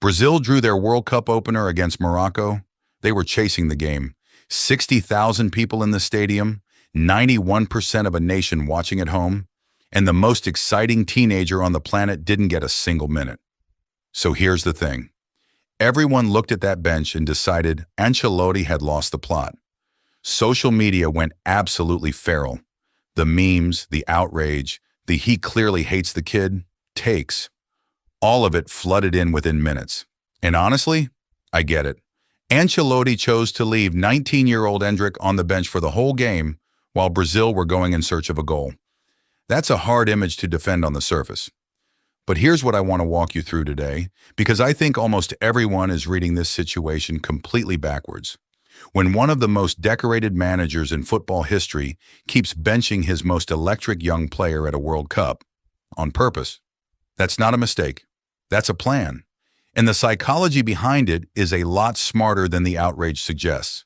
Brazil drew their World Cup opener against Morocco. They were chasing the game. 60,000 people in the stadium, 91% of a nation watching at home, and the most exciting teenager on the planet didn't get a single minute. So here's the thing. Everyone looked at that bench and decided Ancelotti had lost the plot. Social media went absolutely feral. The memes, the outrage, the "he clearly hates the kid" takes. All of it flooded in within minutes. And honestly, I get it. Ancelotti chose to leave 19-year-old Endrick on the bench for the whole game while Brazil were going in search of a goal. That's a hard image to defend on the surface. But here's what I want to walk you through today, because I think almost everyone is reading this situation completely backwards. When one of the most decorated managers in football history keeps benching his most electric young player at a World Cup, on purpose, that's not a mistake. That's a plan. And the psychology behind it is a lot smarter than the outrage suggests.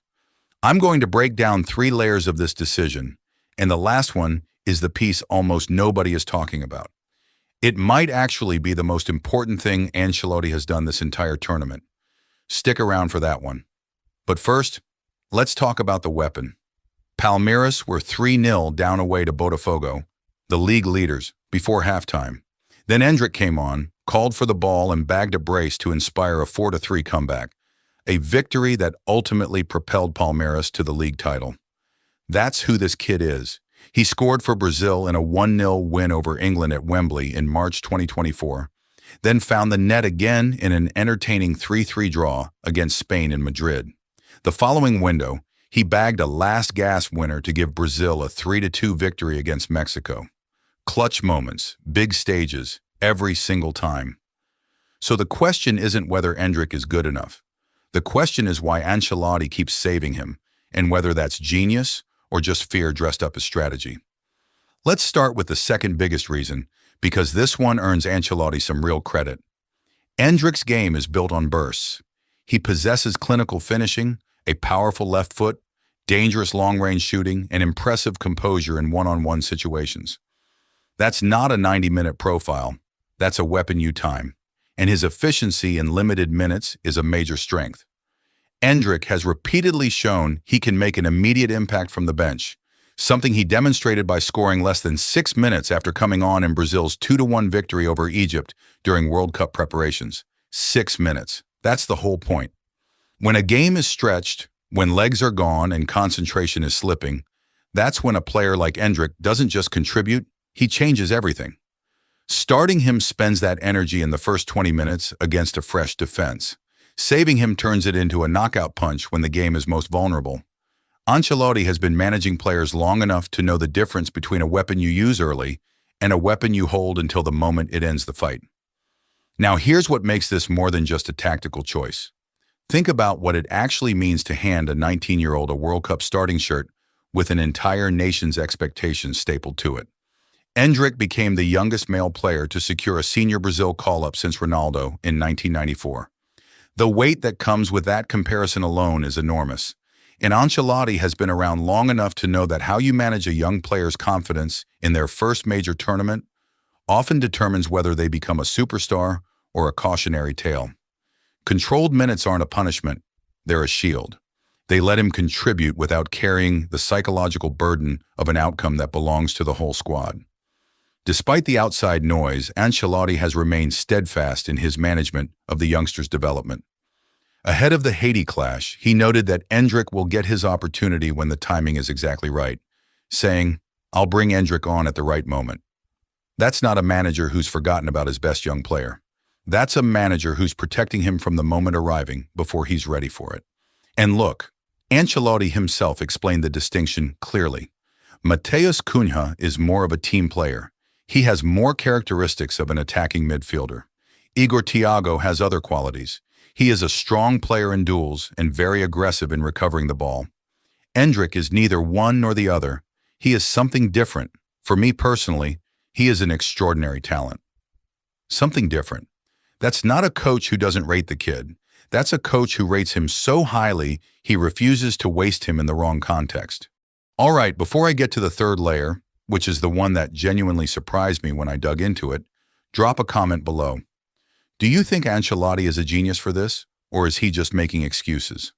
I'm going to break down 3 layers of this decision, and the last one is the piece almost nobody is talking about. It might actually be the most important thing Ancelotti has done this entire tournament. Stick around for that one. But first, let's talk about the weapon. Palmeiras were 3-0 down away to Botafogo, the league leaders, before halftime. Then Endrick came on, called for the ball, and bagged a brace to inspire a 4-3 comeback, a victory that ultimately propelled Palmeiras to the league title. That's who this kid is. He scored for Brazil in a 1-0 win over England at Wembley in March 2024, then found the net again in an entertaining 3-3 draw against Spain in Madrid. The following window, he bagged a last-gasp winner to give Brazil a 3-2 victory against Mexico. Clutch moments, big stages, every single time. So the question isn't whether Endrick is good enough. The question is why Ancelotti keeps saving him, and whether that's genius or just fear dressed up as strategy. Let's start with the second biggest reason, because this one earns Ancelotti some real credit. Endrick's game is built on bursts. He possesses clinical finishing, a powerful left foot, dangerous long-range shooting, and impressive composure in one-on-one situations. That's not a 90-minute profile. That's a weapon you time. And his efficiency in limited minutes is a major strength. Endrick has repeatedly shown he can make an immediate impact from the bench, something he demonstrated by scoring less than 6 minutes after coming on in Brazil's 2-1 victory over Egypt during World Cup preparations. 6 minutes. That's the whole point. When a game is stretched, when legs are gone and concentration is slipping, that's when a player like Endrick doesn't just contribute, he changes everything. Starting him spends that energy in the first 20 minutes against a fresh defense. Saving him turns it into a knockout punch when the game is most vulnerable. Ancelotti has been managing players long enough to know the difference between a weapon you use early and a weapon you hold until the moment it ends the fight. Now here's what makes this more than just a tactical choice. Think about what it actually means to hand a 19-year-old a World Cup starting shirt with an entire nation's expectations stapled to it. Endrick became the youngest male player to secure a senior Brazil call-up since Ronaldo in 1994. The weight that comes with that comparison alone is enormous, and Ancelotti has been around long enough to know that how you manage a young player's confidence in their first major tournament often determines whether they become a superstar or a cautionary tale. Controlled minutes aren't a punishment, they're a shield. They let him contribute without carrying the psychological burden of an outcome that belongs to the whole squad. Despite the outside noise, Ancelotti has remained steadfast in his management of the youngster's development. Ahead of the Haiti clash, he noted that Endrick will get his opportunity when the timing is exactly right, saying, "I'll bring Endrick on at the right moment." That's not a manager who's forgotten about his best young player. That's a manager who's protecting him from the moment arriving before he's ready for it. And look, Ancelotti himself explained the distinction clearly. Matheus Cunha is more of a team player. He has more characteristics of an attacking midfielder. Igor Thiago has other qualities. He is a strong player in duels and very aggressive in recovering the ball. Endrick is neither one nor the other. He is something different. For me personally, he is an extraordinary talent. Something different. That's not a coach who doesn't rate the kid. That's a coach who rates him so highly he refuses to waste him in the wrong context. All right, before I get to the third layer, which is the one that genuinely surprised me when I dug into it, drop a comment below. Do you think Ancelotti is a genius for this, or is he just making excuses?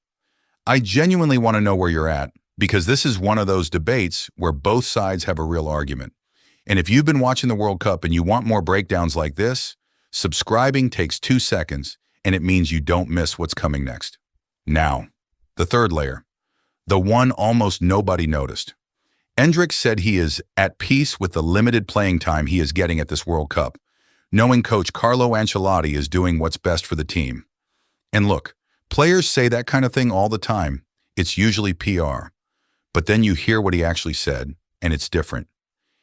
I genuinely want to know where you're at, because this is one of those debates where both sides have a real argument. And if you've been watching the World Cup and you want more breakdowns like this, subscribing takes 2 seconds, and it means you don't miss what's coming next. Now, the third layer, the one almost nobody noticed. Endrick said he is at peace with the limited playing time he is getting at this World Cup, knowing coach Carlo Ancelotti is doing what's best for the team. And look, players say that kind of thing all the time. It's usually PR. But then you hear what he actually said, and it's different.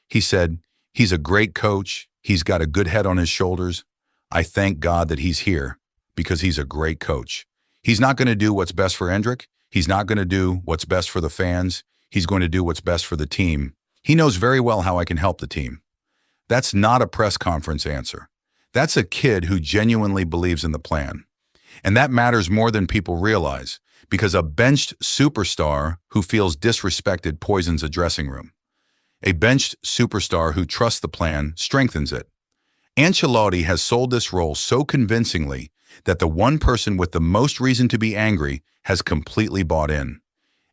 He said, he's a great coach, he's got a good head on his shoulders. I thank God that he's here, because he's a great coach. He's not going to do what's best for Endrick. He's not going to do what's best for the fans. He's going to do what's best for the team. He knows very well how I can help the team. That's not a press conference answer. That's a kid who genuinely believes in the plan. And that matters more than people realize, because a benched superstar who feels disrespected poisons a dressing room. A benched superstar who trusts the plan strengthens it. Ancelotti has sold this role so convincingly that the one person with the most reason to be angry has completely bought in.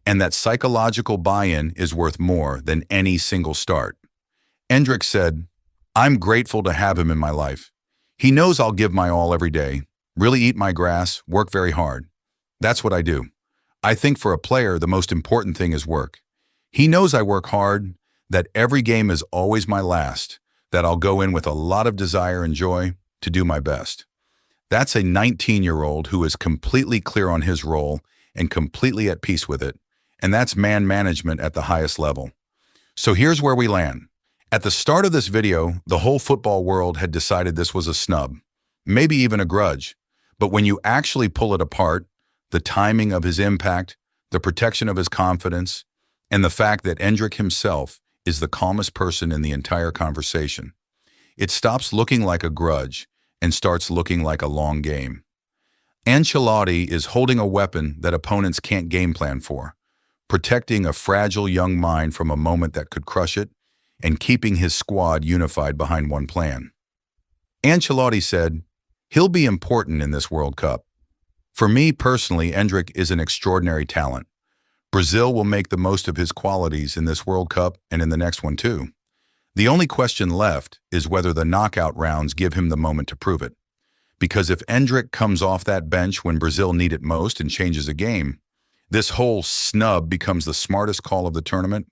And that psychological buy-in is worth more than any single start. Endrick said, I'm grateful to have him in my life. He knows I'll give my all every day, really eat my grass, work very hard. That's what I do. I think for a player, the most important thing is work. He knows I work hard, that every game is always my last, that I'll go in with a lot of desire and joy to do my best. That's a 19-year-old who is completely clear on his role and completely at peace with it, and that's man management at the highest level. So here's where we land. At the start of this video, the whole football world had decided this was a snub, maybe even a grudge. But when you actually pull it apart, the timing of his impact, the protection of his confidence, and the fact that Endrick himself is the calmest person in the entire conversation, it stops looking like a grudge and starts looking like a long game. Ancelotti is holding a weapon that opponents can't game plan for, protecting a fragile young mind from a moment that could crush it, and keeping his squad unified behind one plan. Ancelotti said, he'll be important in this World Cup. For me personally, Endrick is an extraordinary talent. Brazil will make the most of his qualities in this World Cup and in the next one too. The only question left is whether the knockout rounds give him the moment to prove it. Because if Endrick comes off that bench when Brazil need it most and changes a game, this whole snub becomes the smartest call of the tournament